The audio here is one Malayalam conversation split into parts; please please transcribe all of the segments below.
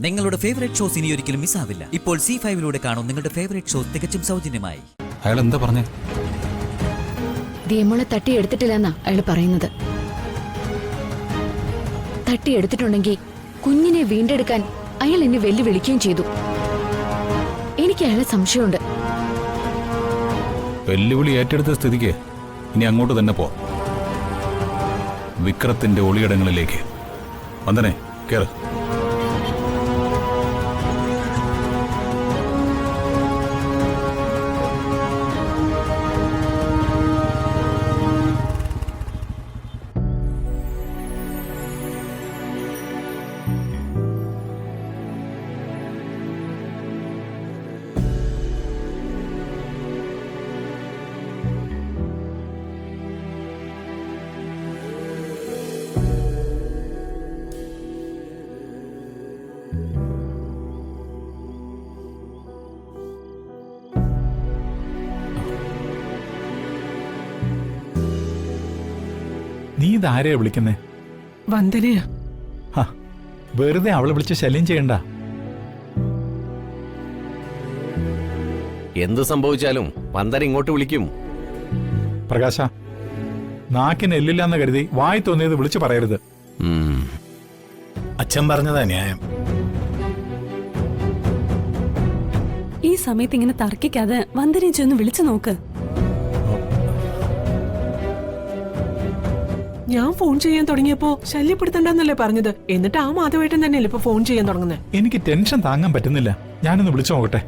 നിങ്ങളുടെ ഫേവറേറ്റ് ഷോസ് ഇനി ഒരിക്കലും മിസ്സാവില്ല. ഇപ്പോൾ C5 കാണും നിങ്ങളുടെ ഫേവറേറ്റ് ഷോസ് തികച്ചും സൗജന്യമായി. അയാൾ എന്താ പറഞ്ഞേ? ദിയമോളെ തട്ടിയെടുത്തിട്ടില്ലെന്നാ അയാൾ പറയുന്നത്. തട്ടിയെടുത്തിട്ടുണ്ടെങ്കിൽ കുഞ്ഞിനെ വീണ്ടെടുക്കാൻ അയാൾ എന്നെ വെല്ലുവിളിക്കുകയും ചെയ്തു. എനിക്ക് അയാളെ സംശയമുണ്ട്. വെല്ലുവിളി ഏറ്റെടുത്ത സ്ഥിതിക്ക് ഇനി അങ്ങോട്ട് തന്നെ പോ. വിക്രത്തിന്റെ ഒളിയിടങ്ങളിലേക്ക്. വന്ദനെ, കേറ്. നീ ഇതാരെയാ വിളിക്കുന്നേ? വന്ദനയാ. വെറുതെ അവളെ വിളിച്ച് ശല്യം ചെയ്യണ്ട. എന്തു സംഭവിച്ചാലും വന്ദന ഇങ്ങോട്ട് വിളിക്കും. പ്രകാശ, നാക്കിന് എല്ലില്ലാന്ന് കരുതി വായി തോന്നിയത് വിളിച്ചു പറയരുത്. അച്ഛൻ പറഞ്ഞതാ ന്യായം. ഈ സമയത്ത് ഇങ്ങനെ തർക്കിക്കാതെ വന്ദനയെ ചെന്ന് വിളിച്ചു നോക്ക്. ഞാൻ ഫോൺ ചെയ്യാൻ തുടങ്ങിയപ്പോ ശല്യപ്പെടുത്തണ്ടെന്നല്ലേ പറഞ്ഞത്? എന്നിട്ട് ആ മാധവേട്ടൻ തന്നെയല്ലേ ഇപ്പൊ ഫോൺ ചെയ്യാൻ തുടങ്ങുന്നത്? എനിക്ക് ടെൻഷൻ താങ്ങാൻ പറ്റുന്നില്ല. ഞാനൊന്ന് വിളിച്ചു നോക്കട്ടെ.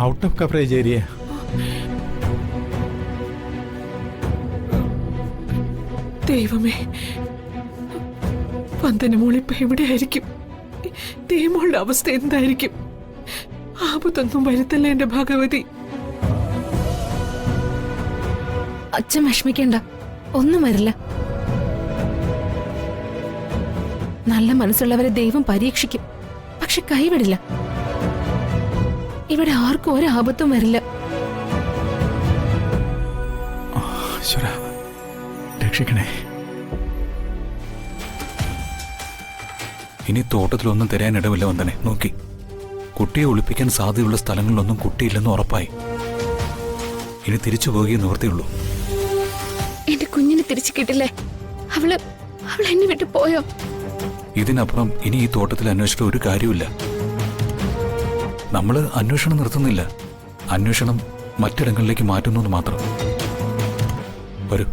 Out of coverage area. ദൈവമേ, വന്ദന മോളിപ്പോ എവിടെയായിരിക്കും? ദേമോളുടെ അവസ്ഥ എന്തായിരിക്കും? ആപത്തൊന്നും വരുത്തല്ലേ എന്റെ ഭഗവതി. അച്ഛൻ വിഷമിക്കണ്ട, ഒന്നും വരില്ല. നല്ല മനസ്സുള്ളവരെ ദൈവം പരീക്ഷിക്കും, പക്ഷെ കൈവിടില്ല. ഇവിടെ ആർക്കും ഒരാപത്തും വരില്ല. രക്ഷിക്കണേ. ഇനി തോട്ടത്തിലൊന്നും തരാനിടവില്ല വന്ദനെ. നോക്കി, കുട്ടിയെ ഒളിപ്പിക്കാൻ സാധ്യതയുള്ള സ്ഥലങ്ങളിലൊന്നും കുട്ടിയില്ലെന്ന് ഉറപ്പായി. ഇനി തിരിച്ചു പോകുകയെ നിവൃത്തിയുള്ളൂ. എന്റെ കുഞ്ഞിനെ തിരിച്ചു കിട്ടില്ലേ? അവള് എന്നെ വിട്ടു പോയോ? ഇതിനപ്പുറം ഇനി ഈ തോട്ടത്തിൽ അന്വേഷിച്ചിട്ട് ഒരു കാര്യമില്ല. നമ്മൾ അന്വേഷണം നിർത്തുന്നില്ല. അന്വേഷണം മറ്റിടങ്ങളിലേക്ക് മാറ്റുന്നു മാത്രം. വരൂ.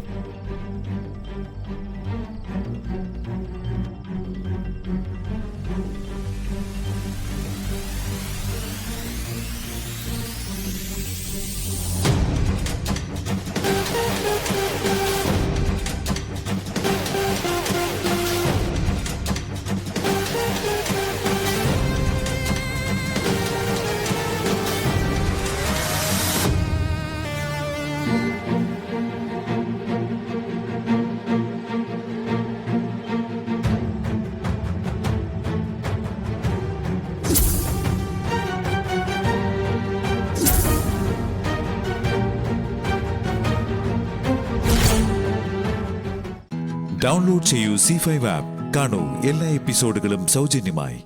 ഡൗൺലോഡ് ചെയ്യൂ C5 ആപ്പ്. കാണൂ എല്ലാ എപ്പിസോഡുകളും സൗജന്യമായി.